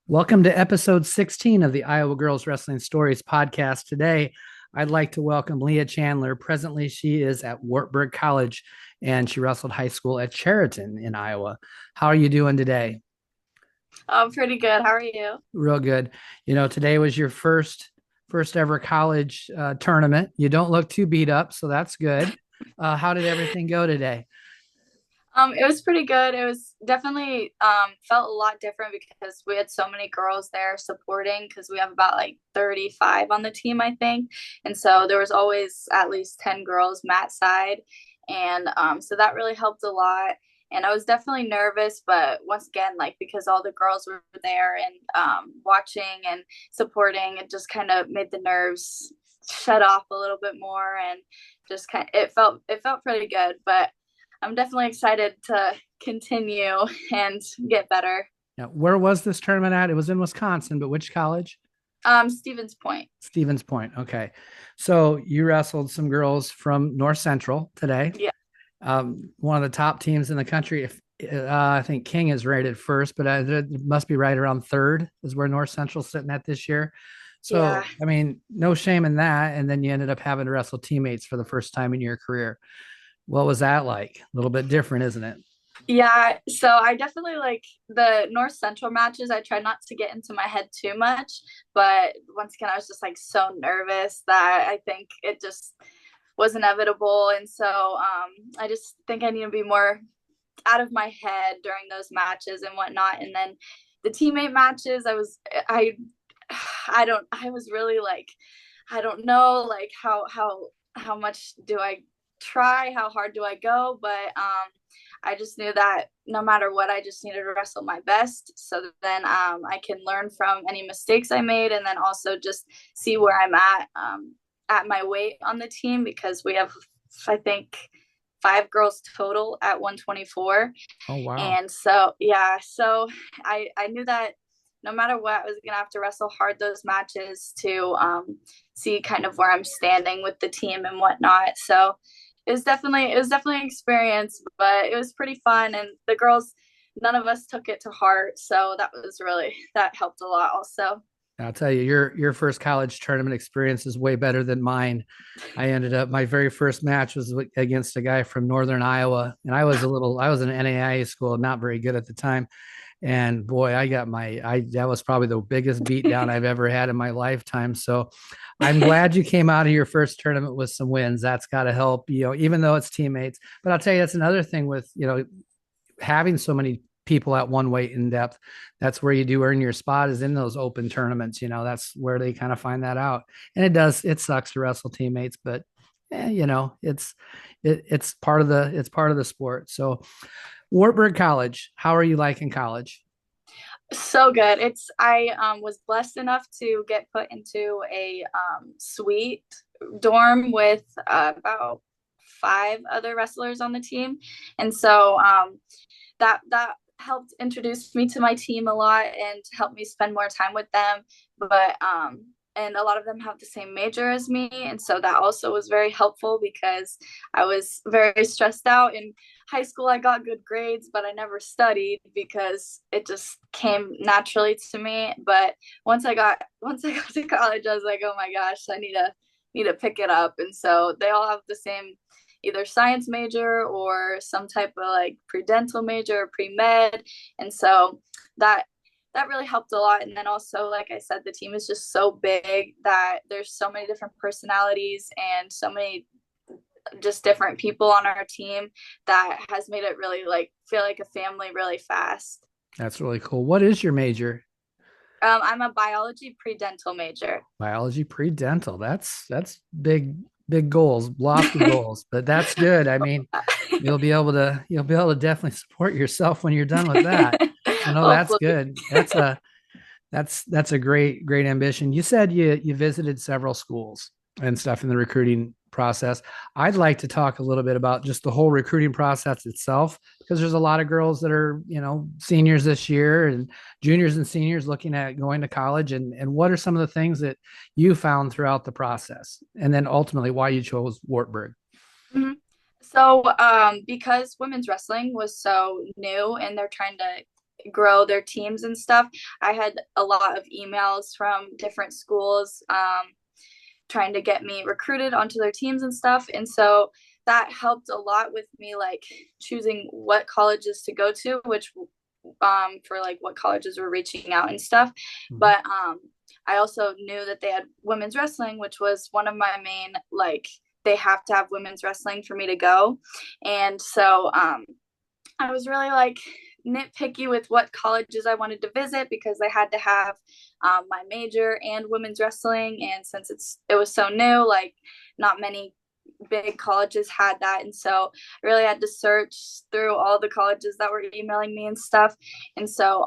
Welcome to episode 16 of the Iowa Girls Wrestling Stories podcast. Today, I'd like to welcome Leah Chandler. Presently, she is at Wartburg College and she wrestled high school at Chariton in Iowa. How are you doing today? I'm pretty good. How are you? Real good. Today was your first ever college tournament. You don't look too beat up, so that's good. How did everything go today? It was pretty good. It was definitely felt a lot different because we had so many girls there supporting because we have about like 35 on the team, I think. And so there was always at least 10 girls mat side. And so that really helped a lot. And I was definitely nervous, but once again, like because all the girls were there and watching and supporting, it just kind of made the nerves shut off a little bit more and just kind of, it felt pretty good. But I'm definitely excited to continue and get better. Now, where was this tournament at? It was in Wisconsin, but which college? Stevens Point. Stevens Point. Okay. So you wrestled some girls from North Central today. Yeah. One of the top teams in the country. If I think King is rated first, but it must be right around third is where North Central's sitting at this year. Yeah. So, I mean, no shame in that. And then you ended up having to wrestle teammates for the first time in your career. What was that like? A little bit different, isn't it? Yeah. So I definitely like the North Central matches. I tried not to get into my head too much, but once again, I was just like so nervous that I think it just was inevitable. And so I just think I need to be more out of my head during those matches and whatnot. And then the teammate matches, I was really like, I don't know, like how much do I try? How hard do I go? But I just knew that no matter what, I just needed to wrestle my best. So then I can learn from any mistakes I made, and then also just see where I'm at my weight on the team because we have, I think, 5 girls total at 124. Oh, wow. And so, yeah, so I knew that no matter what, I was going to have to wrestle hard those matches to see kind of where I'm standing with the team and whatnot. So it was definitely an experience, but it was pretty fun. And the girls, none of us took it to heart. So that helped a lot also. I'll tell you, your first college tournament experience is way better than mine. I ended up my very first match was against a guy from Northern Iowa, and I was in an NAIA school, not very good at the time. And boy, I that was probably the biggest beat down I've ever had in my lifetime. So I'm glad you came out of your first tournament with some wins. That's got to help, even though it's teammates. But I'll tell you, that's another thing with, having so many people at one weight in depth. That's where you do earn your spot is in those open tournaments. That's where they kind of find that out. And it sucks to wrestle teammates, but it's part of the sport. So Wartburg College, how are you liking college? So good. I was blessed enough to get put into a suite dorm with about 5 other wrestlers on the team, and so that helped introduce me to my team a lot and helped me spend more time with them. But and a lot of them have the same major as me, and so that also was very helpful because I was very stressed out in high school. I got good grades, but I never studied because it just came naturally to me. But once I got to college, I was like, oh my gosh, I need to pick it up. And so they all have the same either science major or some type of like pre-dental major or pre-med. And so that that really helped a lot. And then also, like I said, the team is just so big that there's so many different personalities and so many just different people on our team that has made it really like feel like a family really fast. That's really cool. What is your major? I'm a biology pre-dental major. Biology pre-dental. That's big goals, lofty goals, but that's good. I mean, you'll be able to definitely support yourself when you're done with that. So no, that's Hopefully. good. That's a great ambition. You said you visited several schools and stuff in the recruiting process. I'd like to talk a little bit about just the whole recruiting process itself because there's a lot of girls that are, seniors this year and juniors and seniors looking at going to college and what are some of the things that you found throughout the process and then ultimately why you chose Wartburg. Mhm. So, because women's wrestling was so new and they're trying to grow their teams and stuff. I had a lot of emails from different schools trying to get me recruited onto their teams and stuff. And so that helped a lot with me like choosing what colleges to go to, which for like what colleges were reaching out and stuff. Mhm. But I also knew that they had women's wrestling, which was one of my main like they have to have women's wrestling for me to go. And so I was really like nitpicky with what colleges I wanted to visit because I had to have my major and women's wrestling. And since it was so new, like not many big colleges had that. And so I really had to search through all the colleges that were emailing me and stuff. And so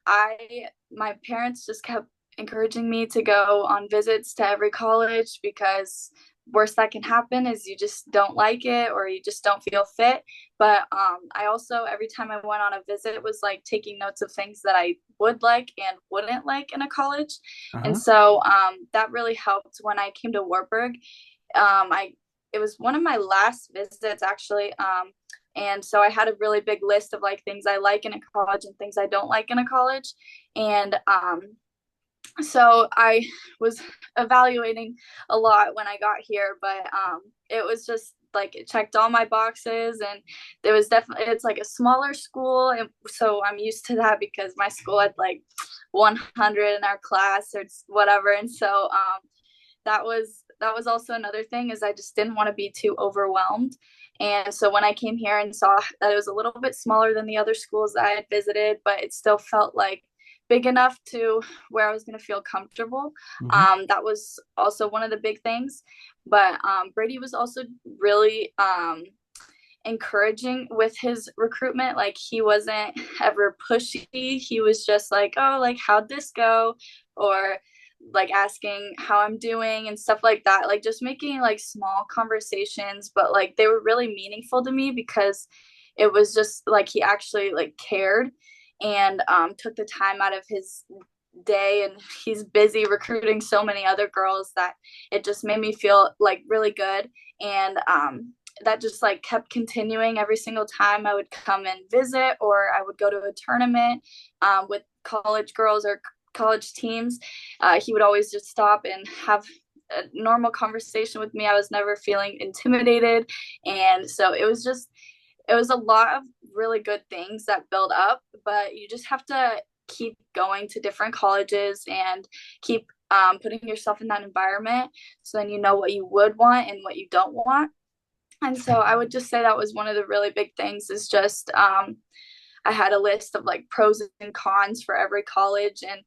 my parents just kept encouraging me to go on visits to every college because worst that can happen is you just don't like it or you just don't feel fit. But I also every time I went on a visit was like taking notes of things that I would like and wouldn't like in a college. And so that really helped when I came to Wartburg. It was one of my last visits actually. And so I had a really big list of like things I like in a college and things I don't like in a college. And so I was evaluating a lot when I got here, but it was just like it checked all my boxes, and there was definitely it's like a smaller school, and so I'm used to that because my school had like 100 in our class or whatever, and so that was also another thing is I just didn't want to be too overwhelmed. And so when I came here and saw that it was a little bit smaller than the other schools that I had visited, but it still felt like big enough to where I was going to feel comfortable. That was also one of the big things. But Brady was also really encouraging with his recruitment. Like he wasn't ever pushy. He was just like, oh, like how'd this go? Or like asking how I'm doing and stuff like that. Like just making like small conversations, but like they were really meaningful to me because it was just like he actually like cared and took the time out of his day, and he's busy recruiting so many other girls that it just made me feel like really good. And that just like kept continuing every single time I would come and visit or I would go to a tournament with college girls or college teams. He would always just stop and have a normal conversation with me. I was never feeling intimidated. And so it was a lot of really good things that build up, but you just have to keep going to different colleges and keep putting yourself in that environment so then you know what you would want and what you don't want. And so I would just say that was one of the really big things is just I had a list of like pros and cons for every college, and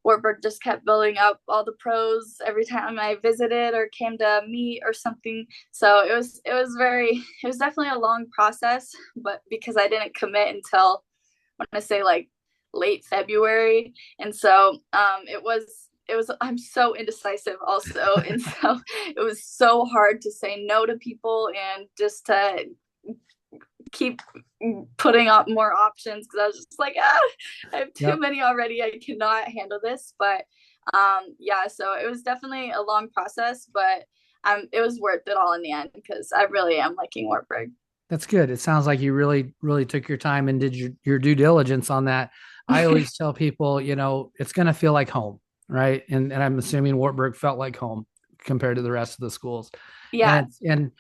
Wartburg just kept building up all the pros every time I visited or came to meet or something. So it was definitely a long process, but because I didn't commit until I want to say like late February. And so I'm so indecisive also. And so it was so hard to say no to people and just to keep putting up more options because I was just like, I have too many already. I cannot handle this. But yeah, so it was definitely a long process, but it was worth it all in the end because I really am liking Wartburg. That's good. It sounds like you really, really took your time and did your due diligence on that. I always tell people, it's going to feel like home, right? And I'm assuming Wartburg felt like home compared to the rest of the schools. Yeah. And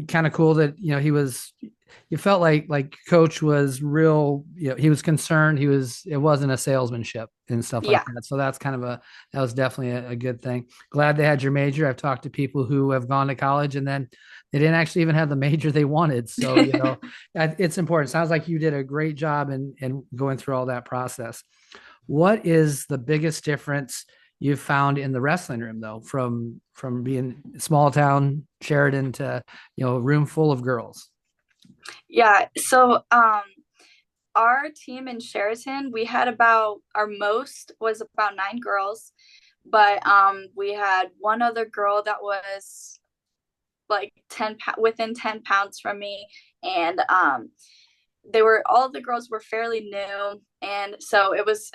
kind of cool that you felt like coach was real, he was concerned, it wasn't a salesmanship and stuff like that. So that's that was definitely a good thing. Glad they had your major. I've talked to people who have gone to college and then they didn't actually even have the major they wanted. So it's important. Sounds like you did a great job in going through all that process. What is the biggest difference you've found in the wrestling room though, from being small town Chariton to a room full of girls? Yeah, so our team in Chariton, we had our most was about 9 girls, but we had one other girl that was like within 10 pounds from me, and all the girls were fairly new, and so it was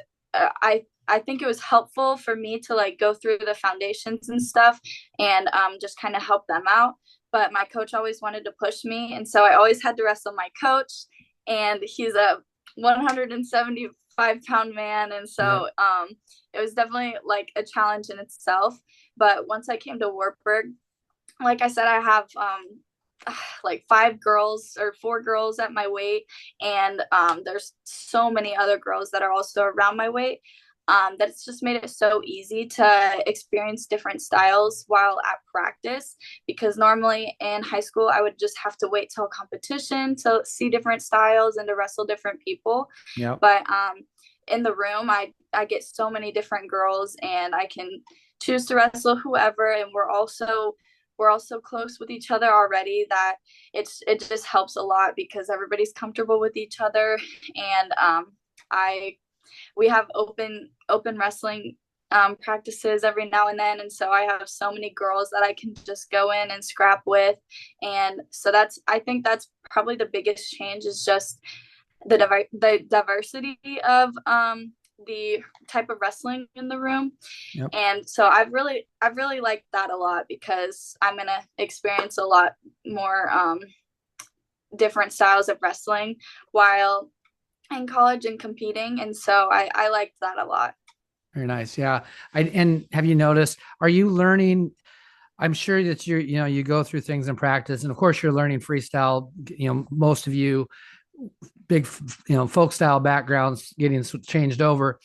I think it was helpful for me to like go through the foundations and stuff and just kind of help them out. But my coach always wanted to push me, and so I always had to wrestle my coach, and he's a 175-pound man. And Yeah. so it was definitely like a challenge in itself. But once I came to Wartburg, like I said, I have like 5 girls or 4 girls at my weight, and there's so many other girls that are also around my weight. That's just made it so easy to experience different styles while at practice, because normally in high school I would just have to wait till competition to see different styles and to wrestle different people. Yeah. But in the room, I get so many different girls, and I can choose to wrestle whoever, and we're all so close with each other already that it just helps a lot because everybody's comfortable with each other. And I we have open wrestling practices every now and then, and so I have so many girls that I can just go in and scrap with. And so I think that's probably the biggest change, is just the diversity of the type of wrestling in the room. Yep. And so I've really liked that a lot, because I'm gonna experience a lot more different styles of wrestling while in college and competing. And so I liked that a lot. Very nice. Yeah. And have you noticed, are you learning? I'm sure that you go through things in practice, and of course you're learning freestyle, most of you big, folk style backgrounds getting changed over.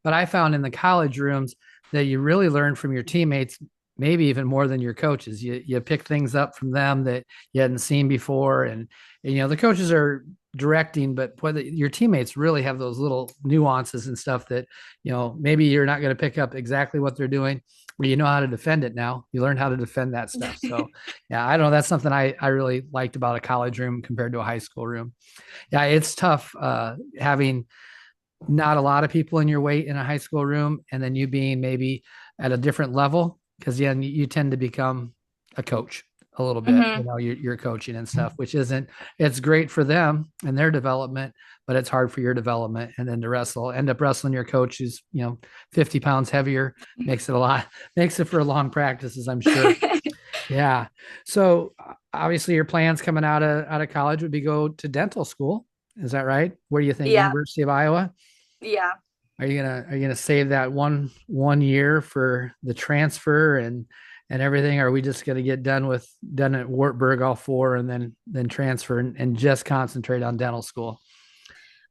But I found in the college rooms that you really learn from your teammates, maybe even more than your coaches. You pick things up from them that you hadn't seen before. And the coaches are directing, but your teammates really have those little nuances and stuff that, maybe you're not going to pick up exactly what they're doing, but you know how to defend it now. You learn how to defend that stuff. So yeah, I don't know. That's something I really liked about a college room compared to a high school room. Yeah, it's tough having not a lot of people in your weight in a high school room, and then you being maybe at a different level, because then you tend to become a coach a little bit. Mm-hmm. You're coaching and stuff, which it's great for them and their development, but it's hard for your development. And then to end up wrestling your coach who's 50 pounds heavier, makes it for long practices, I'm sure. Yeah. So obviously your plans coming out of college would be go to dental school. Is that right? Where do you think? Yeah. University of Iowa? Yeah. Are you gonna save that one year for the transfer and everything? Or are we just gonna get done at Wartburg all 4 and then transfer and just concentrate on dental school?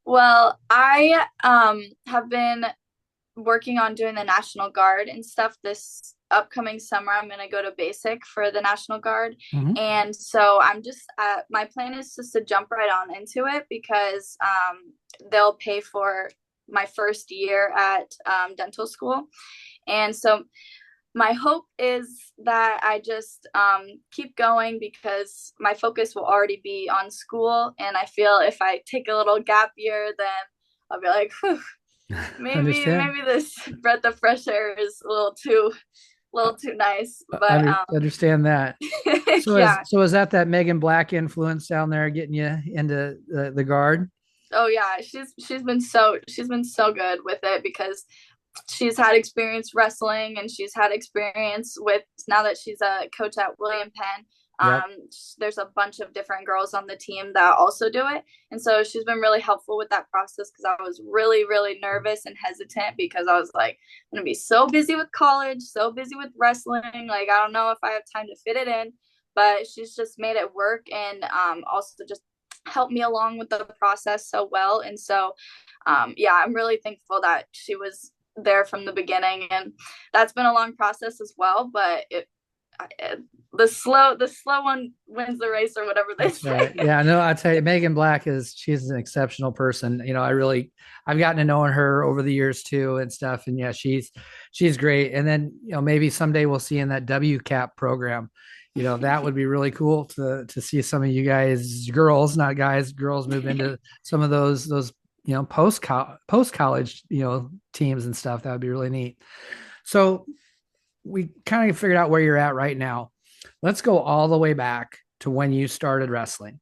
Well, I have been working on doing the National Guard and stuff. This upcoming summer I'm going to go to basic for the National Guard. Mm-hmm. And so I'm just my plan is just to jump right on into it, because they'll pay for my first year at dental school. And so my hope is that I just keep going, because my focus will already be on school. And I feel if I take a little gap year, then I'll be like, whew, maybe this breath of fresh air is a little too nice. But Understand that. So yeah. is that Megan Black influence down there getting you into the guard? Oh yeah, she's been so good with it, because she's had experience wrestling, and she's had experience with, now that she's a coach at William Penn. Yep. There's a bunch of different girls on the team that also do it. And so she's been really helpful with that process, because I was really, really nervous and hesitant, because I was like, I'm going to be so busy with college, so busy with wrestling. Like, I don't know if I have time to fit it in, but she's just made it work, and also just helped me along with the process so well. And so, yeah, I'm really thankful that she was there from the beginning, and that's been a long process as well, but the slow one wins the race, or whatever they say. Right. Yeah, no, I tell you, Megan Black she's an exceptional person. I've gotten to know her over the years too and stuff. And yeah, she's great. And then, maybe someday we'll see in that WCAP program, that would be really cool to see some of you guys, girls, not guys, girls move into some of those post college, teams and stuff. That would be really neat. So we kind of figured out where you're at right now. Let's go all the way back to when you started wrestling.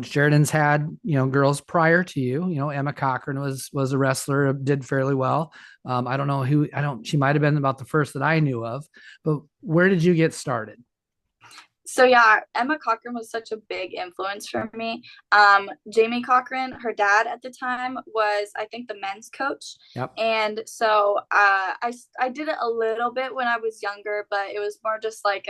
Chariton's had, girls prior to you. Emma Cochran was a wrestler, did fairly well. I don't know she might've been about the first that I knew of, but where did you get started? So yeah, Emma Cochran was such a big influence for me. Jamie Cochran, her dad at the time was, I think, the men's coach. Yep. And so I did it a little bit when I was younger, but it was more just like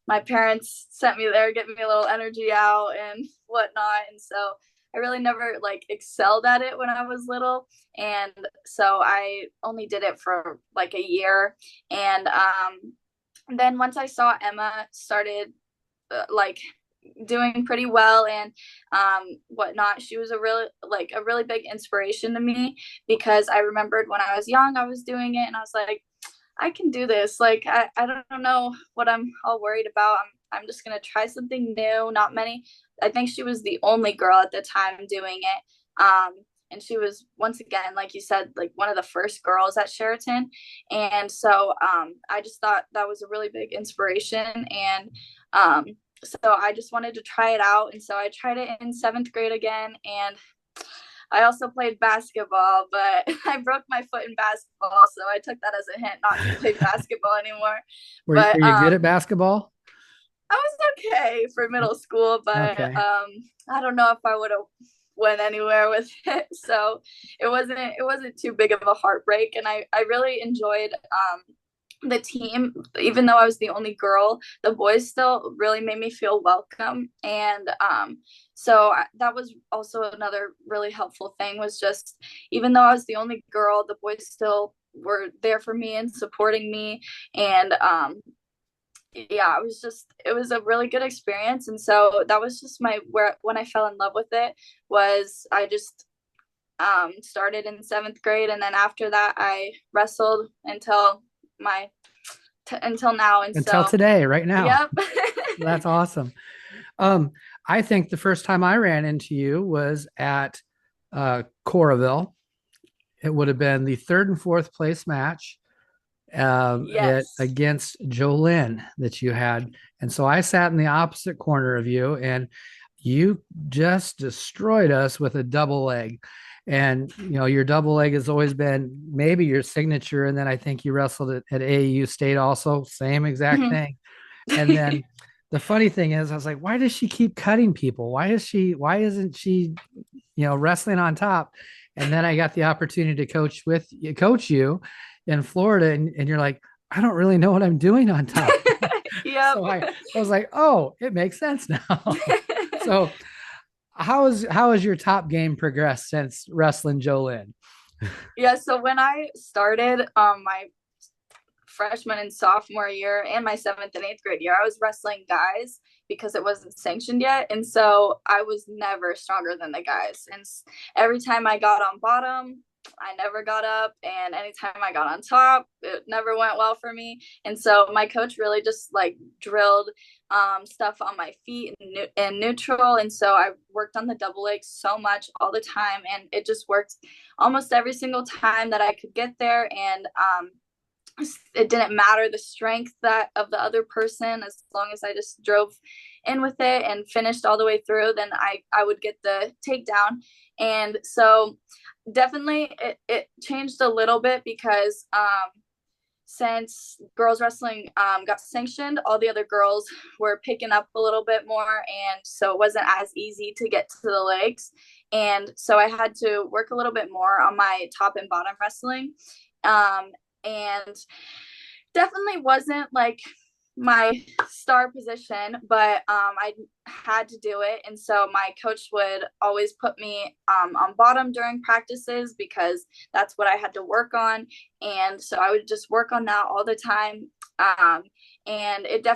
my parents sent me there, get me a little energy out and whatnot. And so I really never like excelled at it when I was little. And so I only did it for like a year. And then once I saw Emma started like doing pretty well and whatnot, she was a really big inspiration to me because I remembered when I was young, I was doing it and I was like, I can do this. Like, I don't know what I'm all worried about. I'm just going to try something new. Not many. I think she was the only girl at the time doing it. And she was, once again, like you said, like one of the first girls at Chariton. And so I just thought that was a really big inspiration. And so I just wanted to try it out. And so I tried it in seventh grade again. And I also played basketball, but I broke my foot in basketball, so I took that as a hint not to play basketball anymore. Were But you good at basketball? I was okay for middle school, but Okay. I don't know if I would have went anywhere with it. So it wasn't too big of a heartbreak, and I really enjoyed the team. Even though I was the only girl, the boys still really made me feel welcome. And so that was also another really helpful thing, was just even though I was the only girl, the boys still were there for me and supporting me. And yeah, it was a really good experience. And so that was just where when I fell in love with it, was I just started in seventh grade, and then after that I wrestled until now. And Until so today, right now. yep. That's awesome. Um, I think the first time I ran into you was at Coraville. It would have been the third and fourth place match Yes. against Jolynn that you had. And so I sat in the opposite corner of you, and you just destroyed us with a double leg. And your double leg has always been maybe your signature. And then I think you wrestled at AAU State also, same exact Mhm. thing. And then the funny thing is, I was like, why does she keep cutting people? Why isn't she, wrestling on top? And then I got the opportunity to coach you in Florida, and you're like, I don't really know what I'm doing on top. Yep. So I was like, oh, it makes sense now. So how has your top game progressed since wrestling Jolynn? Yeah, so when I started my freshman and sophomore year and my seventh and eighth grade year, I was wrestling guys because it wasn't sanctioned yet. And so I was never stronger than the guys. And every time I got on bottom, I never got up. And anytime I got on top, it never went well for me. And so my coach really just like drilled stuff on my feet and neutral. And so I worked on the double leg so much all the time. And it just worked almost every single time that I could get there. And it didn't matter the strength that of the other person, as long as I just drove in with it and finished all the way through, then I would get the takedown. And so definitely it changed a little bit because since girls wrestling got sanctioned, all the other girls were picking up a little bit more, and so it wasn't as easy to get to the legs. And so I had to work a little bit more on my top and bottom wrestling. And definitely wasn't like my star position, but I had to do it. And so my coach would always put me on bottom during practices because that's what I had to work on. And so I would just work on that all the time. And it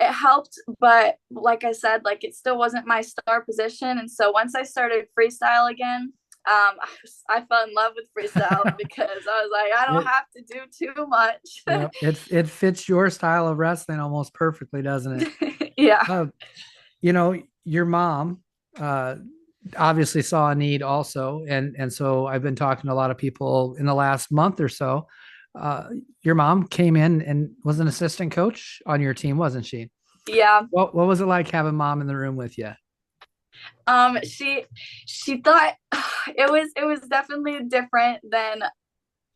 helped, but like I said, like it still wasn't my star position. And so once I started freestyle again, I fell in love with freestyle because I was like, I don't It, have to do too much. it fits your style of wrestling almost perfectly, doesn't it? Yeah. Uh, your mom obviously saw a need also, and so I've been talking to a lot of people in the last month or so. Your mom came in and was an assistant coach on your team, wasn't she? Yeah. What was it like having mom in the room with you? She thought it was definitely different than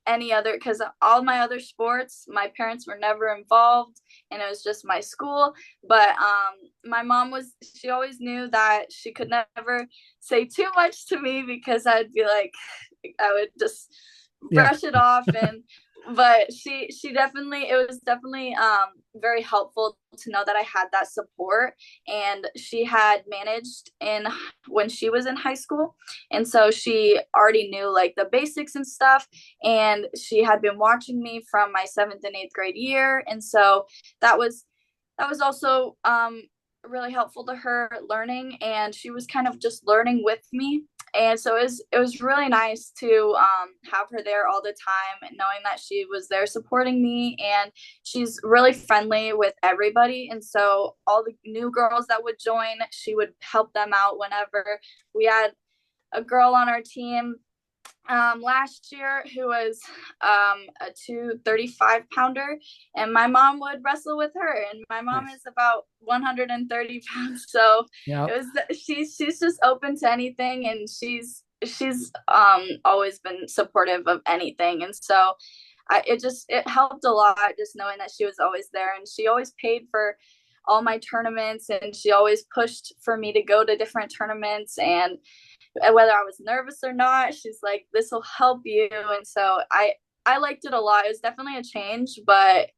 any other, because all my other sports, my parents were never involved, and it was just my school. But my mom was, she always knew that she could never say too much to me, because I'd be like, I would just Yeah. brush it off. And but she definitely, it was definitely very helpful to know that I had that support. And she had managed in, when she was in high school, and so she already knew like the basics and stuff, and she had been watching me from my 7th and 8th grade year. And so that was also really helpful to her learning, and she was kind of just learning with me. And so it was really nice to have her there all the time, and knowing that she was there supporting me. And she's really friendly with everybody, and so all the new girls that would join, she would help them out whenever. We had a girl on our team last year who was a 235-pounder, and my mom would wrestle with her, and my mom Nice. is about 130 pounds. So Yeah. it was, she's just open to anything, and she's always been supportive of anything. And so it helped a lot, just knowing that she was always there, and she always paid for all my tournaments, and she always pushed for me to go to different tournaments. And whether I was nervous or not, she's like, this will help you. And so I liked it a lot. It was definitely a change, but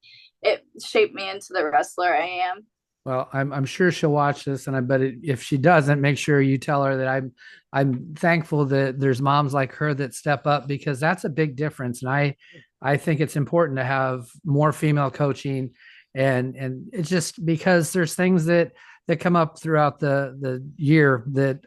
it shaped me into the wrestler I am. Well, I'm sure she'll watch this, and I bet if she doesn't, make sure you tell her that I'm thankful that there's moms like her that step up, because that's a big difference. And I think it's important to have more female coaching, and it's just because there's things that come up throughout the year that,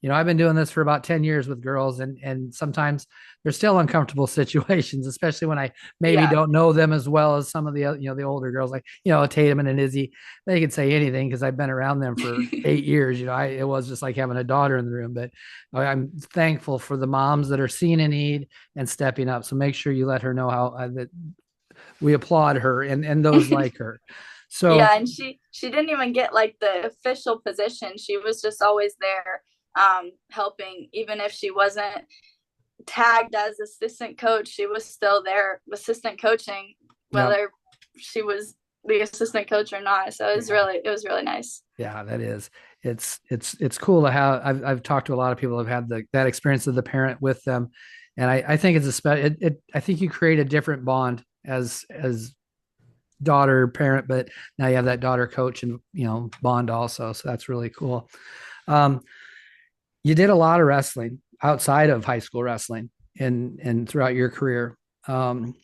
I've been doing this for about 10 years with girls, and sometimes there's still uncomfortable situations, especially when I maybe Yeah. don't know them as well as some of the, the older girls, like, a Tatum and an Izzy. They could say anything because I've been around them for 8 years. It was just like having a daughter in the room. But I'm thankful for the moms that are seeing a need and stepping up. So make sure you let her know how that we applaud her and those like her. So Yeah, and she didn't even get like the official position. She was just always there, helping. Even if she wasn't tagged as assistant coach, she was still there assistant coaching, yeah, whether she was the assistant coach or not. So it was really nice. yeah, that is. It's cool to have. I've talked to a lot of people who've had that experience of the parent with them, and I think it's a I think you create a different bond as daughter parent, but now you have that daughter coach and bond also. So that's really cool. Um, you did a lot of wrestling outside of high school wrestling and throughout your career. Um,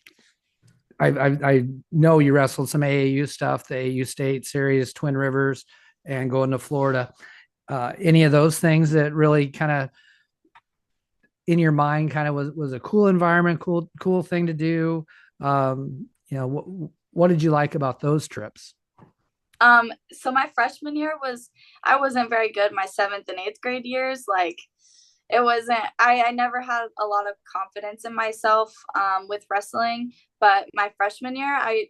I know you wrestled some AAU stuff, the AAU State Series, Twin Rivers, and going to Florida. Any of those things that really kind of in your mind kind of was a cool environment, cool thing to do. What did you like about those trips? So my freshman year was, I wasn't very good my 7th and 8th grade years. Like, it wasn't, I never had a lot of confidence in myself with wrestling. But my freshman year, I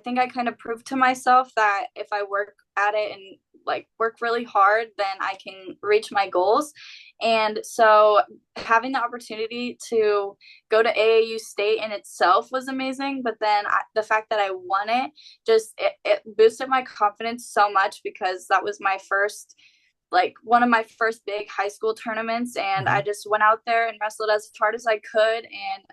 think I kind of proved to myself that if I work at it and like work really hard, then I can reach my goals. And so having the opportunity to go to AAU State in itself was amazing. But then the fact that I won it, just it boosted my confidence so much, because that was my first, like one of my first big high school tournaments. And Mhm. I just went out there and wrestled as hard as I could. And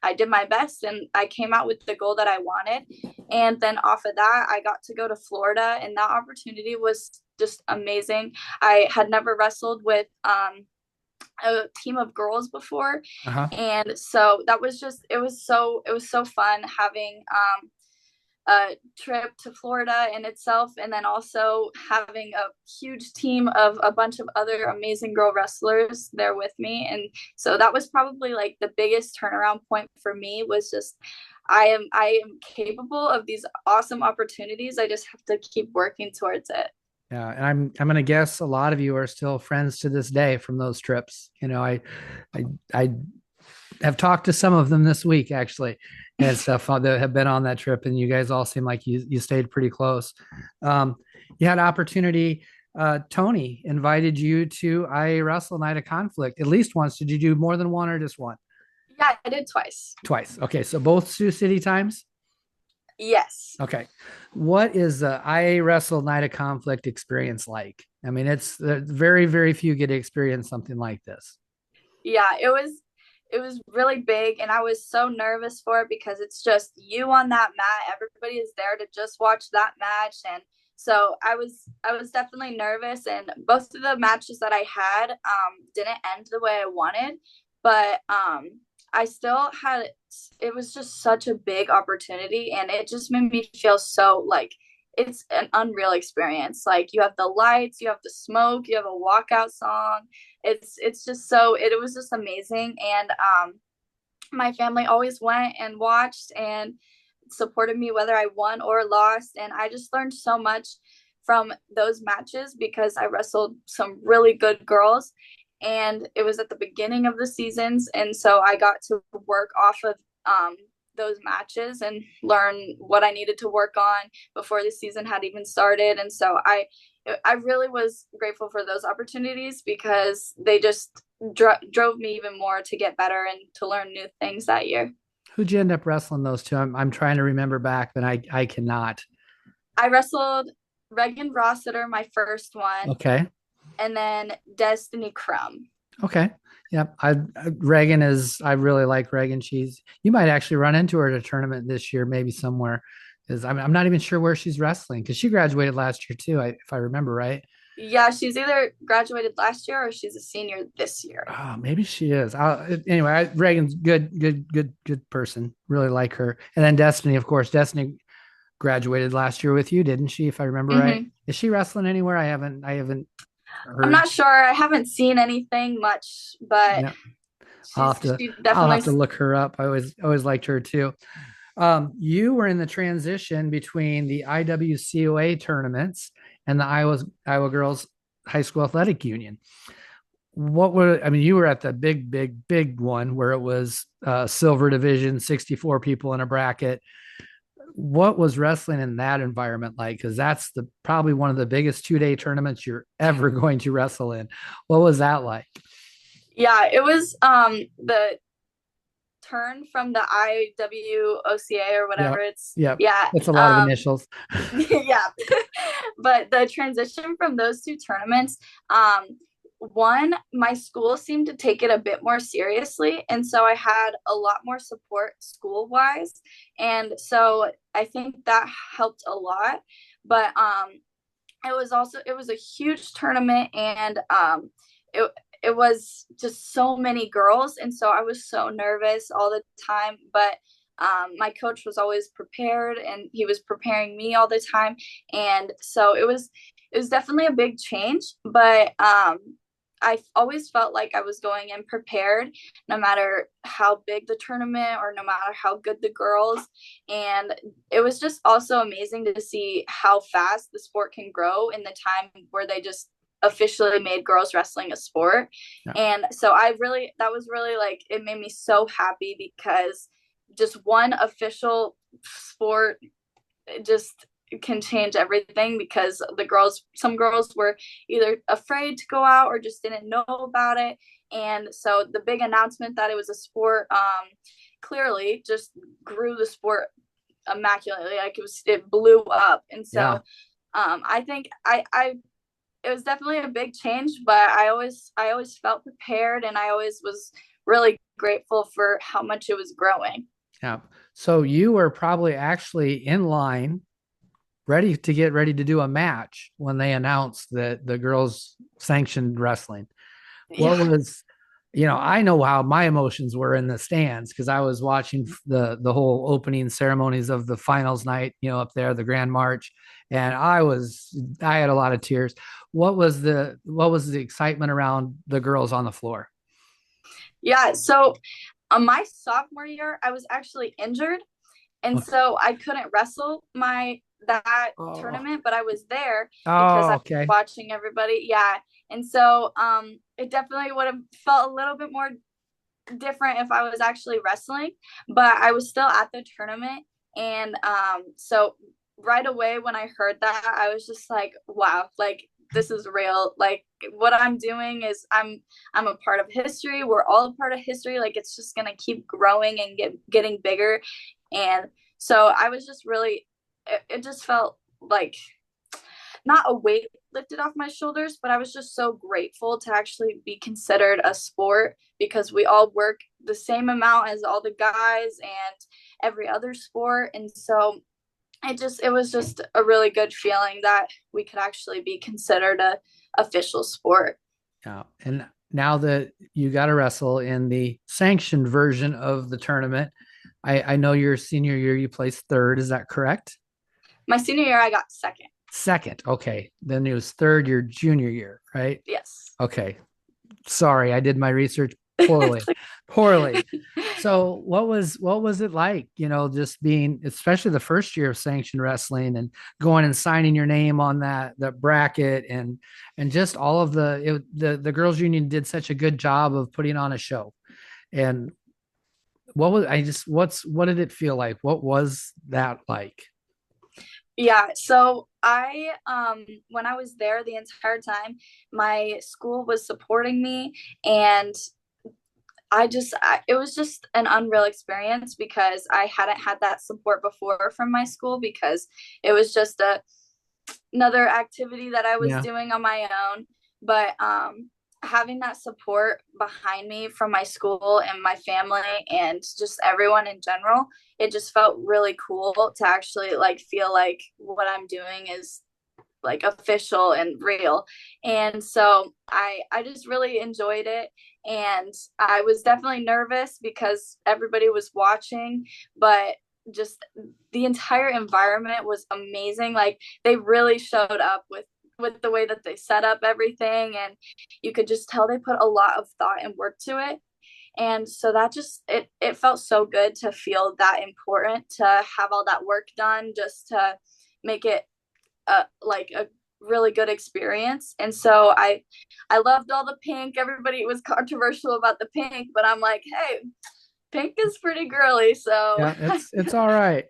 I did my best, and I came out with the goal that I wanted. And then off of that, I got to go to Florida, and that opportunity was just amazing. I had never wrestled with a team of girls before. Uh-huh. And so that was just, it was so fun having a trip to Florida in itself, and then also having a huge team of a bunch of other amazing girl wrestlers there with me. And so that was probably like the biggest turnaround point for me, was just I am capable of these awesome opportunities. I just have to keep working towards it. Yeah, and I'm gonna guess a lot of you are still friends to this day from those trips. I have talked to some of them this week actually, and stuff that have been on that trip, and you guys all seem like you stayed pretty close. Um, you had opportunity. Tony invited you to I Wrestle Night of Conflict at least once. Did you do more than one or just one? Yeah, I did twice. Twice. Okay, so both Sioux City times. Yes. Okay, what is the IA Wrestle Night of Conflict experience like? I mean, it's very, very few get to experience something like this. Yeah, it was really big and I was so nervous for it because it's just you on that mat. Everybody is there to just watch that match. And so I was definitely nervous, and both of the matches that I had didn't end the way I wanted, but I still had it was just such a big opportunity, and it just made me feel so like it's an unreal experience. Like you have the lights, you have the smoke, you have a walkout song. It's just so it was just amazing. And my family always went and watched and supported me whether I won or lost, and I just learned so much from those matches because I wrestled some really good girls, and it was at the beginning of the seasons, and so I got to work off of those matches and learn what I needed to work on before the season had even started. And so I really was grateful for those opportunities because they just drove me even more to get better and to learn new things that year. Who'd you end up wrestling those two? I'm trying to remember back, but I cannot. I wrestled Reagan Rossiter, my first one, Okay. and then Destiny Crum. Okay. Yep. Reagan is I really like Reagan. You might actually run into her at a tournament this year, maybe somewhere. Because I'm not even sure where she's wrestling because she graduated last year too, if I remember right. Yeah, she's either graduated last year or she's a senior this year. Oh, maybe she is. Anyway, Reagan's good person. Really like her. And then Destiny, of course. Destiny graduated last year with you, didn't she? If I remember right. Mm-hmm. Is she wrestling anywhere? I haven't I'm heard. not sure. I haven't seen anything much, but Yeah, she I'll definitely. have to look her up. I always liked her too. You were in the transition between the IWCOA tournaments and the Iowa Girls High School Athletic Union. I mean, you were at the big one where it was silver division, 64 people in a bracket. What was wrestling in that environment like? Because that's probably one of the biggest 2-day tournaments you're ever going to wrestle in. What was that like? Yeah, it was the turn from the IWOCA or whatever Yep. it's. Yep. Yeah. That's a lot of initials. Yeah. But the transition from those two tournaments, one, my school seemed to take it a bit more seriously, and so I had a lot more support school wise, and so I think that helped a lot. But it was a huge tournament, and it it was just so many girls, and so I was so nervous all the time. But my coach was always prepared, and he was preparing me all the time, and so it was definitely a big change. But I always felt like I was going in prepared, no matter how big the tournament or no matter how good the girls. And it was just also amazing to see how fast the sport can grow in the time where they just officially made girls wrestling a sport. Yeah. And so that was really like, it made me so happy because just one official sport just can change everything, because some girls were either afraid to go out or just didn't know about it. And so the big announcement that it was a sport clearly just grew the sport immaculately. Like it blew up. And so Yeah. I think I it was definitely a big change, but I always felt prepared, and I always was really grateful for how much it was growing. Yeah. So you were probably actually in line ready to do a match when they announced that the girls sanctioned wrestling. What Yeah. was, I know how my emotions were in the stands because I was watching the whole opening ceremonies of the finals night, up there, the Grand March, and I had a lot of tears. What was the excitement around the girls on the floor? Yeah. So my sophomore year, I was actually injured, and Okay. so I couldn't wrestle my that Oh, tournament, but I was there because oh, I was okay. watching everybody. Yeah. And so it definitely would have felt a little bit more different if I was actually wrestling, but I was still at the tournament. And so right away when I heard that, I was just like, wow, like this is real. Like what I'm doing is I'm a part of history. We're all a part of history. Like it's just gonna keep growing and getting bigger. And so I was just really, it just felt like not a weight lifted off my shoulders, but I was just so grateful to actually be considered a sport because we all work the same amount as all the guys and every other sport. And so it was just a really good feeling that we could actually be considered a official sport. Yeah. And now that you got to wrestle in the sanctioned version of the tournament, I know your senior year you placed third. Is that correct? My senior year, I got second. Second. Okay. Then it was third your junior year, right? Yes. Okay. Sorry, I did my research poorly. Poorly. So what was it like, just being, especially the first year of sanctioned wrestling and going and signing your name on that bracket and just all of the girls union did such a good job of putting on a show. And what did it feel like? What was that like? Yeah, so I when I was there the entire time, my school was supporting me, and it was just an unreal experience because I hadn't had that support before from my school because it was just another activity that I was Yeah. doing on my own. But having that support behind me from my school and my family and just everyone in general, it just felt really cool to actually like feel like what I'm doing is like official and real. And so I just really enjoyed it. And I was definitely nervous because everybody was watching, but just the entire environment was amazing. Like they really showed up with the way that they set up everything, and you could just tell they put a lot of thought and work to it. And so that just it felt so good to feel that important to have all that work done just to make it like a really good experience. And so I loved all the pink. Everybody was controversial about the pink, but I'm like, hey, pink is pretty girly, so Yeah, it's all right.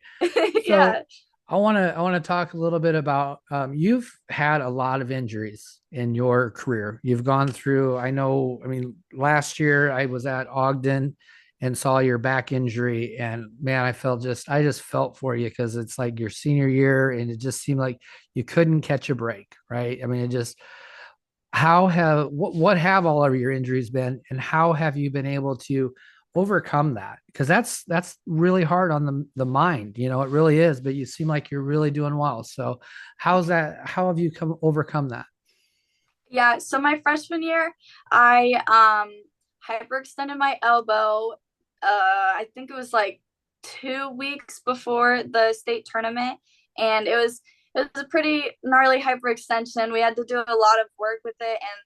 yeah. So I want to talk a little bit about you've had a lot of injuries in your career. You've gone through, I mean, last year I was at Ogden and saw your back injury, and man, I just felt for you because it's like your senior year and it just seemed like you couldn't catch a break, right? I mean, it just what have all of your injuries been, and how have you been able to overcome that? Because that's really hard on the mind, it really is, but you seem like you're really doing well. So how have you overcome that? Yeah, so my freshman year, I hyperextended my elbow. I think it was like 2 weeks before the state tournament, and it was a pretty gnarly hyperextension. We had to do a lot of work with it, and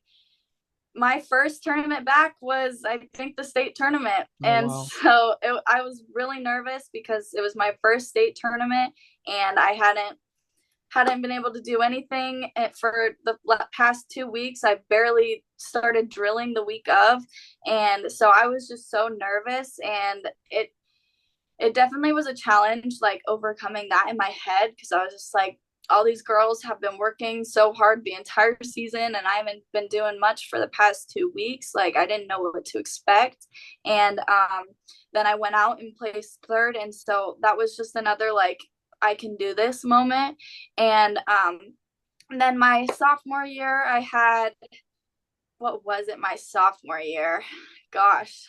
my first tournament back was I think the state tournament. Oh, And wow. so I was really nervous because it was my first state tournament and I hadn't been able to do anything for the past 2 weeks. I barely started drilling the week of, and so I was just so nervous, and it definitely was a challenge, like overcoming that in my head, because I was just like, all these girls have been working so hard the entire season and I haven't been doing much for the past 2 weeks. Like I didn't know what to expect. And then I went out and placed third, and so that was just another like I can do this moment. And then my sophomore year, I had, what was it, my sophomore year? Gosh,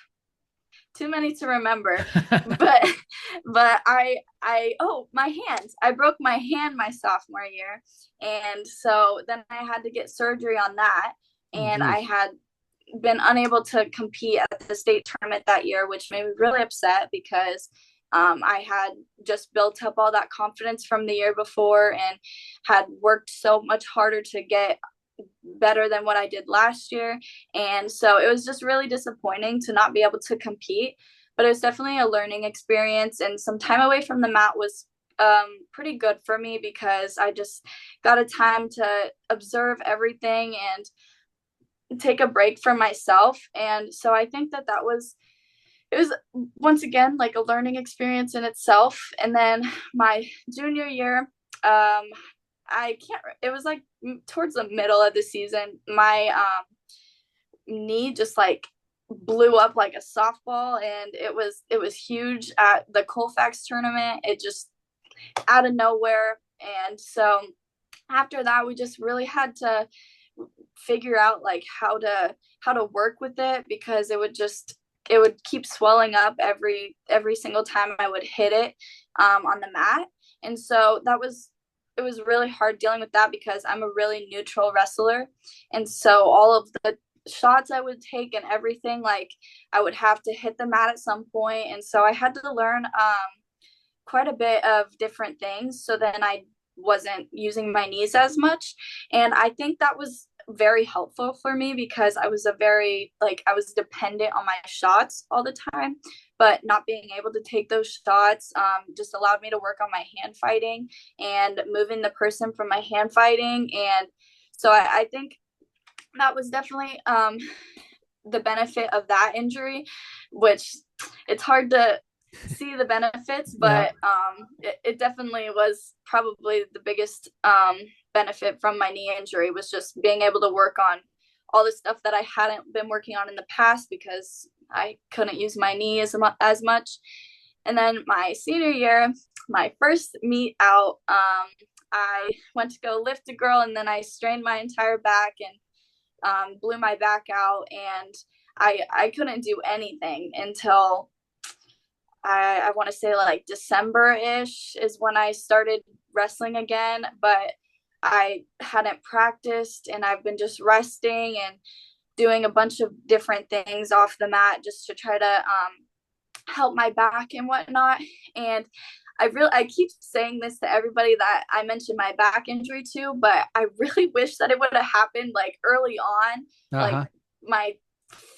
too many to remember. but oh, my hands, I broke my hand my sophomore year, and so then I had to get surgery on that. Oh, And I geez. had been unable to compete at the state tournament that year, which made me really upset because I had just built up all that confidence from the year before and had worked so much harder to get better than what I did last year. And so it was just really disappointing to not be able to compete. But it was definitely a learning experience, and some time away from the mat was pretty good for me because I just got a time to observe everything and take a break for myself. And so I think that it was once again like a learning experience in itself. And then my junior year, I can't, it was like towards the middle of the season. My knee just like blew up like a softball, and it was huge at the Colfax tournament. It just out of nowhere. And so after that, we just really had to figure out like how to work with it, because it would keep swelling up every single time I would hit it on the mat. And so it was really hard dealing with that, because I'm a really neutral wrestler. And so all of the shots I would take and everything, like I would have to hit the mat at some point. And so I had to learn quite a bit of different things, so then I wasn't using my knees as much. And I think that was very helpful for me, because I was I was dependent on my shots all the time, but not being able to take those shots just allowed me to work on my hand fighting and moving the person from my hand fighting. And so I think that was definitely the benefit of that injury, which it's hard to see the benefits, but it definitely was probably the biggest benefit from my knee injury, was just being able to work on all the stuff that I hadn't been working on in the past, because I couldn't use my knee as much. And then my senior year, my first meet out, I went to go lift a girl, and then I strained my entire back and blew my back out, and I couldn't do anything until I want to say like December-ish is when I started wrestling again, but I hadn't practiced, and I've been just resting and doing a bunch of different things off the mat just to try to help my back and whatnot. And I keep saying this to everybody that I mentioned my back injury to, but I really wish that it would have happened like early on, like my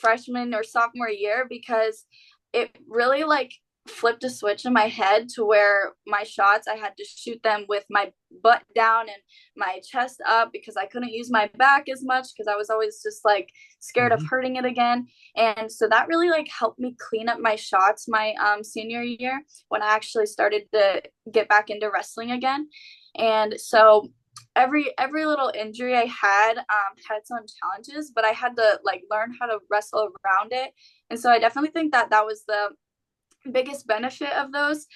freshman or sophomore year, because it really like flipped a switch in my head to where my shots, I had to shoot them with my butt down and my chest up, because I couldn't use my back as much, because I was always just like scared of hurting it again. And so that really like helped me clean up my shots my senior year, when I actually started to get back into wrestling again. And so every little injury I had had some challenges, but I had to like learn how to wrestle around it. And so I definitely think that that was the biggest benefit of those,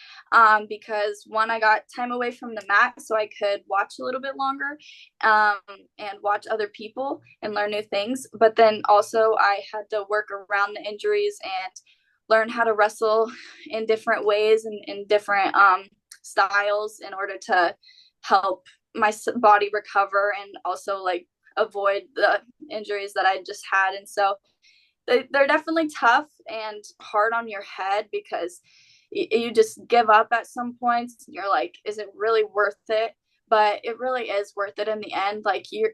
because one, I got time away from the mat, so I could watch a little bit longer and watch other people and learn new things. But then also I had to work around the injuries and learn how to wrestle in different ways and in different styles, in order to help my body recover and also like avoid the injuries that I just had. And so they're definitely tough and hard on your head, because you just give up at some points. You're like, is it really worth it? But it really is worth it in the end. Like you're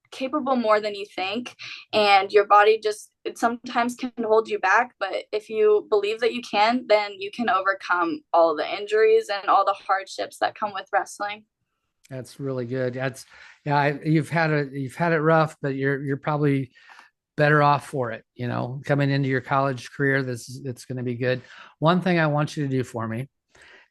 capable more than you think, and your body just, it sometimes can hold you back. But if you believe that you can, then you can overcome all the injuries and all the hardships that come with wrestling. That's really good. You've had it rough, but you're probably better off for it, coming into your college career. It's going to be good. One thing I want you to do for me,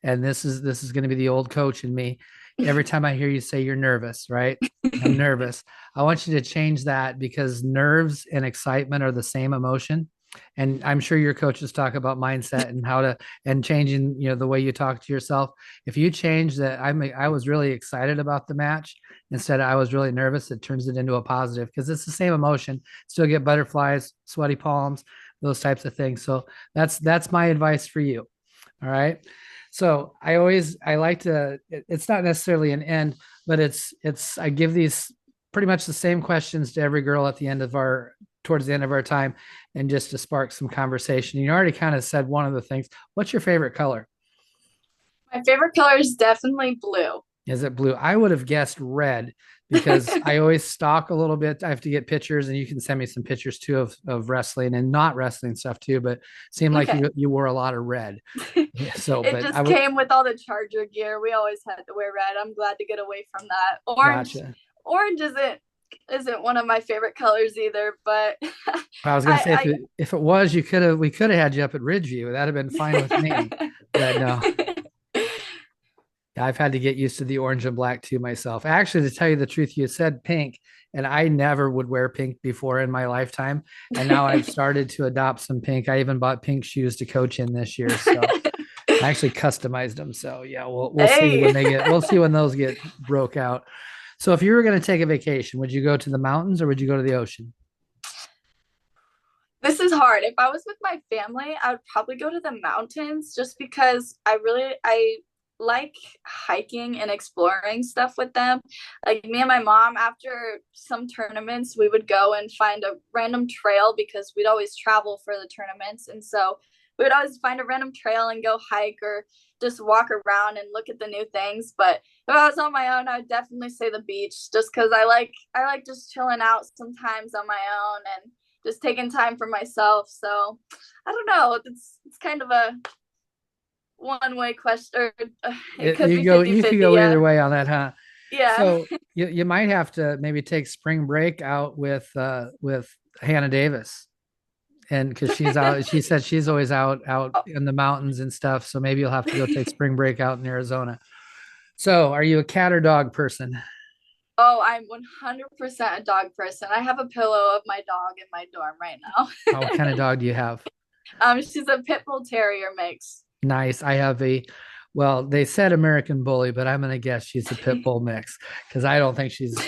and this is going to be the old coach in me. Every time I hear you say you're nervous, right? I'm nervous. I want you to change that, because nerves and excitement are the same emotion. And I'm sure your coaches talk about mindset and how to, and changing, the way you talk to yourself. If you change that, I was really excited about the match, instead of I was really nervous, it turns it into a positive, because it's the same emotion. Still get butterflies, sweaty palms, those types of things. So that's my advice for you. All right. So I like to, it's not necessarily an end, but I give these pretty much the same questions to every girl towards the end of our time, and just to spark some conversation. You already kind of said one of the things. What's your favorite color? My favorite color is definitely blue. Is it blue? I would have guessed red, because I always stalk a little bit. I have to get pictures, and you can send me some pictures too of wrestling and not wrestling stuff too, but it seemed like you wore a lot of red. Yeah, so it just came with all the Charger gear. We always had to wear red. I'm glad to get away from that. Orange isn't one of my favorite colors either, but I was gonna say, if it was, we could have had you up at Ridgeview. That'd have been fine with me. But no. I've had to get used to the orange and black too myself. Actually, to tell you the truth, you said pink, and I never would wear pink before in my lifetime. And now I've started to adopt some pink. I even bought pink shoes to coach in this year. So I actually customized them. So yeah, we'll see when Hey, we'll see when those get broke out. So if you were going to take a vacation, would you go to the mountains or would you go to the ocean? this is hard. If I was with my family, I would probably go to the mountains just because I like hiking and exploring stuff with them. Like me and my mom, after some tournaments, we would go and find a random trail because we'd always travel for the tournaments. And so we would always find a random trail and go hike or just walk around and look at the new things. But if I was on my own, I would definitely say the beach just because I like just chilling out sometimes on my own and just taking time for myself. So I don't know. It's kind of a one way question. It could be You could 50-50. go Yeah. either way on that, huh? Yeah. So you might have to maybe take spring break out with Hannah Davis. And because she's out, she said she's always out Oh, in the mountains and stuff. So maybe you'll have to go take spring break out in Arizona. So are you a cat or dog person? oh, I'm 100% a dog person. I have a pillow of my dog in my dorm right now. Oh, what kind of dog do you have? She's a pit bull terrier mix. Nice. I have well, they said American Bully, but I'm gonna guess she's a pit bull mix because I don't think she's,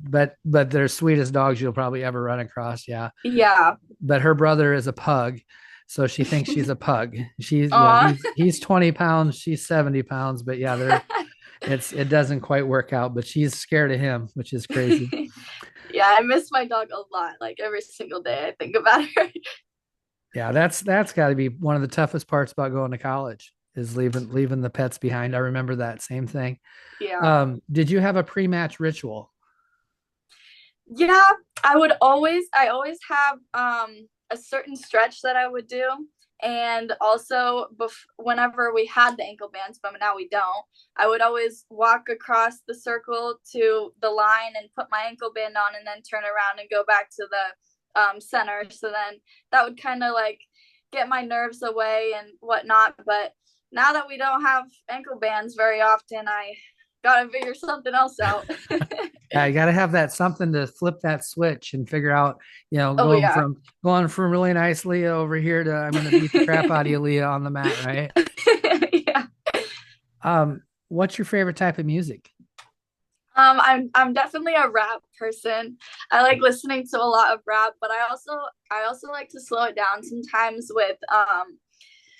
but they're sweetest dogs you'll probably ever run across. Yeah. Yeah. But her brother is a pug. So she thinks she's a pug. She's, Aw. he's 20 pounds, she's 70 pounds, but yeah, it doesn't quite work out, but she's scared of him, which is crazy. Yeah, I miss my dog a lot. Like every single day I think about her. Yeah, that's got to be one of the toughest parts about going to college is leaving the pets behind. I remember that same thing. Yeah. Did you have a pre-match ritual? Yeah, I always have a certain stretch that I would do. And also whenever we had the ankle bands, but now we don't, I would always walk across the circle to the line and put my ankle band on and then turn around and go back to the center. So then that would kind of like get my nerves away and whatnot. But now that we don't have ankle bands very often, I gotta figure something else out. Yeah, you got to have that something to flip that switch and figure out, Oh yeah. going from really nice Leah over here to I'm going to beat the crap out of you, Leah, on the mat, right? Yeah. What's your favorite type of music? I'm definitely a rap person. I like listening to a lot of rap, but I also like to slow it down sometimes with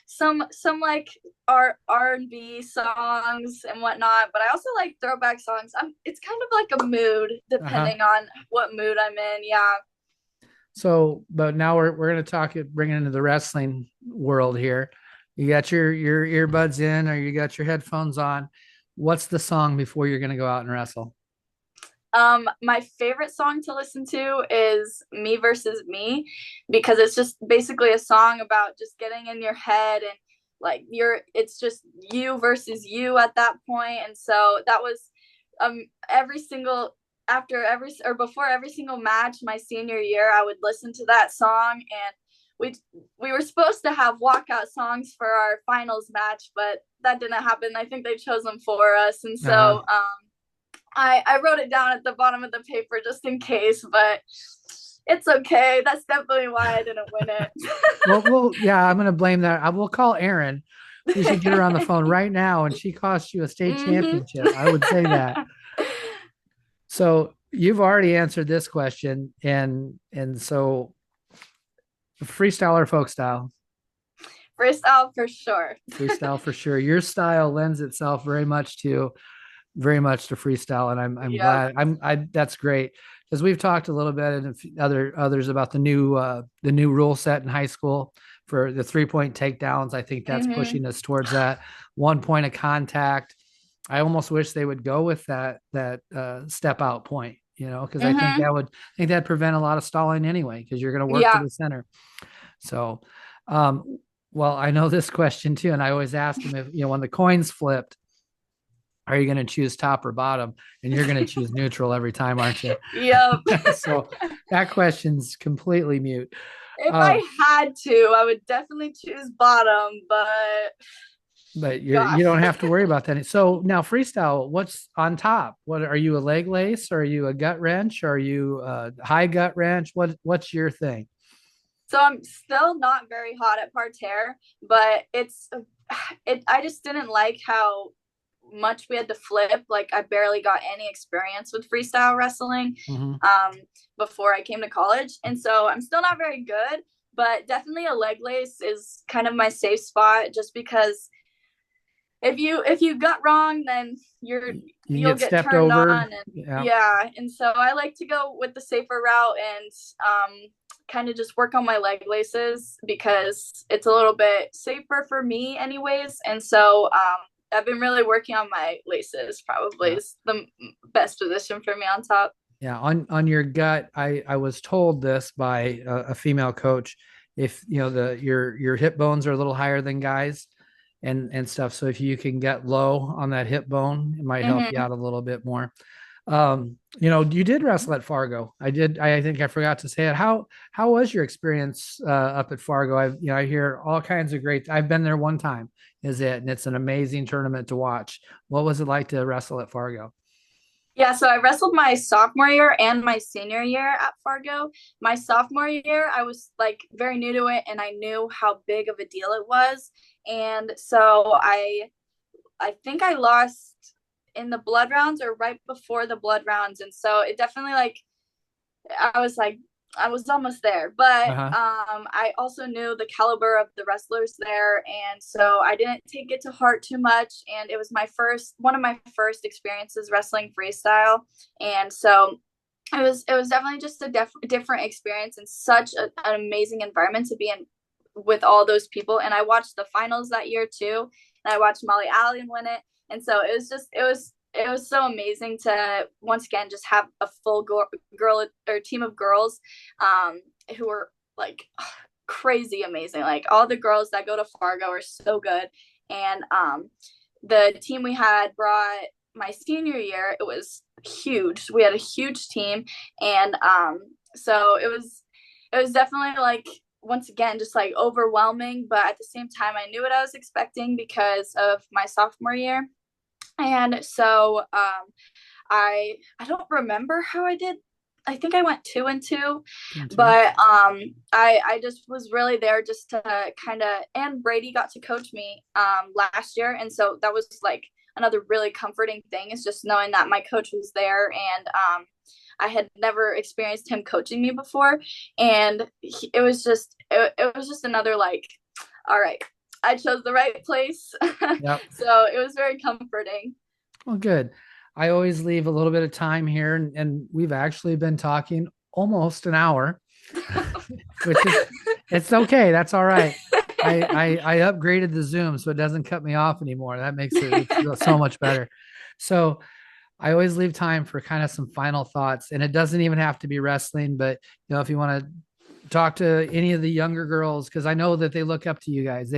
some like R&B songs and whatnot. But I also like throwback songs. It's kind of like a mood Uh-huh. depending on what mood I'm in. Yeah. So, but now we're going to bring it into the wrestling world here. You got your earbuds in or you got your headphones on. What's the song before you're going to go out and wrestle? My favorite song to listen to is Me Versus Me because it's just basically a song about just getting in your head and like it's just you versus you at that point. And so that was every single after every or before every single match my senior year, I would listen to that song and we we were supposed to have walkout songs for our finals match, but that didn't happen. I think they chose them for us. And Uh-huh. so I wrote it down at the bottom of the paper just in case, but it's okay. That's definitely why I didn't win Well, yeah, I'm going to blame that. I will call Erin. We should get her on the it. phone right now, and she cost you a state Hmm. championship. I would say that. So you've already answered this question, and so freestyle or folk style? Freestyle for sure. Freestyle for sure. Your style lends itself very much to freestyle, and I'm Yep. glad. I that's great because we've talked a little bit and others about the new rule set in high school for the 3-point takedowns. I think that's Hmm. pushing us towards that 1 point of contact. I almost wish they would go with that step out point, because Hmm. I think that prevent a lot of stalling anyway, because you're going to work to Yeah. the center. So, well, I know this question too, and I always ask them if when the coins flipped, are you going to choose top or bottom? And you're going to choose neutral every time, aren't you? Yep. So that question's completely mute. If Um, I had to, I would definitely choose bottom, but but you Gosh. don't have to worry about that. So now freestyle, what's on top? What are you, a leg lace? Are you a gut wrench? Are you a high gut wrench? What's your thing? So I'm still not very hot at parterre, but I just didn't like how much we had to flip. Like I barely got any experience with freestyle wrestling Mm-hmm. um, before I came to college, and so I'm still not very good. But definitely a leg lace is kind of my safe spot, just because if you got wrong, then You you'll get get stepped turned on, over. and Yeah. yeah, and so I like to go with the safer route and kind of just work on my leg laces because it's a little bit safer for me anyways, and so I've been really working on my laces. Probably Yeah. is the best position for me on top. Yeah, on your gut, I was told this by a female coach. If you know the your hip bones are a little higher than guys, and stuff. So if you can get low on that hip bone, it might help you Mm-hmm. out a little bit more. You did wrestle at Fargo. I did. I think I forgot to say it. How was your experience up at Fargo? I hear all kinds of great. I've been there one time. Is it? And it's an amazing tournament to watch. What was it like to wrestle at Fargo? Yeah, so I wrestled my sophomore year and my senior year at Fargo. My sophomore year, I was like very new to it and I knew how big of a deal it was. And so I think I lost in the blood rounds or right before the blood rounds. And so it definitely I was like, I was almost there, but Uh-huh. I also knew the caliber of the wrestlers there, and so I didn't take it to heart too much. And it was one of my first experiences wrestling freestyle, and so it was definitely just a different experience and such an amazing environment to be in with all those people. And I watched the finals that year too, and I watched Molly Allen win it, and so it was so amazing to once again just have a full girl or team of girls who were like crazy amazing. Like all the girls that go to Fargo are so good, and the team we had brought my senior year, it was huge. We had a huge team, and so it was definitely like once again just like overwhelming, but at the same time I knew what I was expecting because of my sophomore year. And so I don't remember how I did. I think I went 2-2, 2-2. but I just was really there just to kind of, and Brady got to coach me last year, and so that was like another really comforting thing is just knowing that my coach was there, and I had never experienced him coaching me before, and it was just another like, all right, I chose the right place. Yep. So it was very comforting. Well, good. I always leave a little bit of time here, and we've actually been talking almost an hour, which is it's okay. That's all right. I upgraded the Zoom so it doesn't cut me off anymore. That makes it so much better. So I always leave time for kind of some final thoughts, and it doesn't even have to be wrestling, but if you want to talk to any of the younger girls, because I know that they look up to you guys.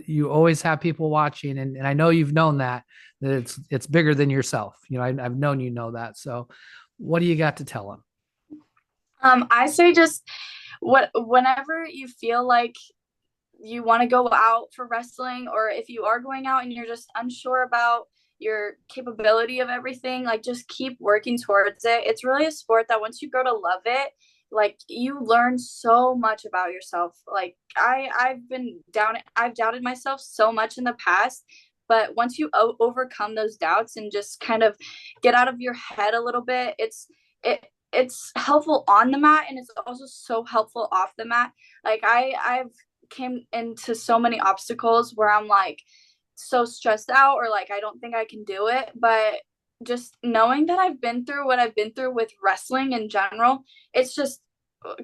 You always have people watching, and I know you've known that it's bigger than yourself. I've known that. So, what do you got to tell them? I say just whenever you feel like you want to go out for wrestling, or if you are going out and you're just unsure about your capability of everything, like just keep working towards it. It's really a sport that once you grow to love it, like you learn so much about yourself. Like I've doubted myself so much in the past, but once you overcome those doubts and just kind of get out of your head a little bit, it's helpful on the mat, and it's also so helpful off the mat. Like I've came into so many obstacles where I'm like so stressed out, or like I don't think I can do it, but just knowing that I've been through what I've been through with wrestling in general, it's just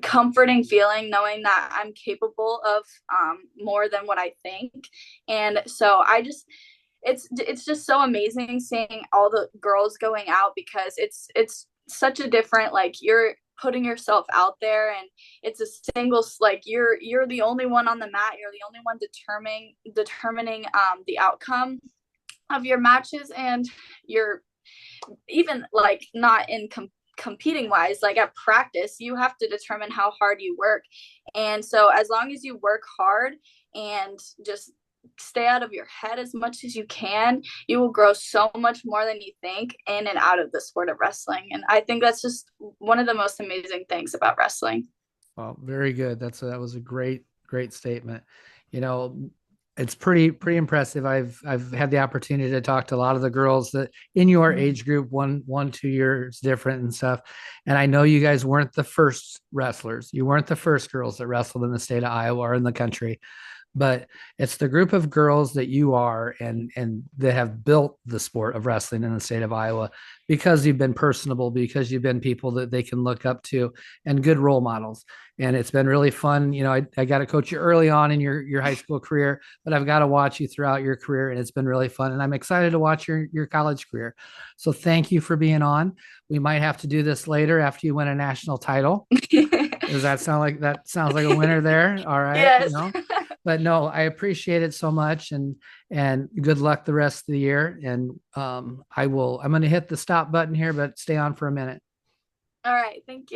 comforting feeling knowing that I'm capable of more than what I think. And so it's just so amazing seeing all the girls going out, because it's such a different, like you're putting yourself out there, and it's a single, like you're the only one on the mat, you're the only one determining the outcome of your matches, and you're even like not in competing wise, like at practice you have to determine how hard you work. And so as long as you work hard and just stay out of your head as much as you can, you will grow so much more than you think in and out of the sport of wrestling. And I think that's just one of the most amazing things about wrestling. Well, very good. That was a great statement. You know, it's pretty impressive. I've had the opportunity to talk to a lot of the girls that in your age group, 2 years different and stuff. And I know you guys weren't the first wrestlers. You weren't the first girls that wrestled in the state of Iowa or in the country, but it's the group of girls that you are and that have built the sport of wrestling in the state of Iowa because you've been personable, because you've been people that they can look up to and good role models. And it's been really fun. You know, I got to coach you early on in your high school career, but I've got to watch you throughout your career, and it's been really fun. And I'm excited to watch your college career. So thank you for being on. We might have to do this later after you win a national title. Does that sound like that sounds like a winner there? All right. Yes. But no, I appreciate it so much, and good luck the rest of the year. And I'm going to hit the stop button here, but stay on for a minute. All right. Thank you.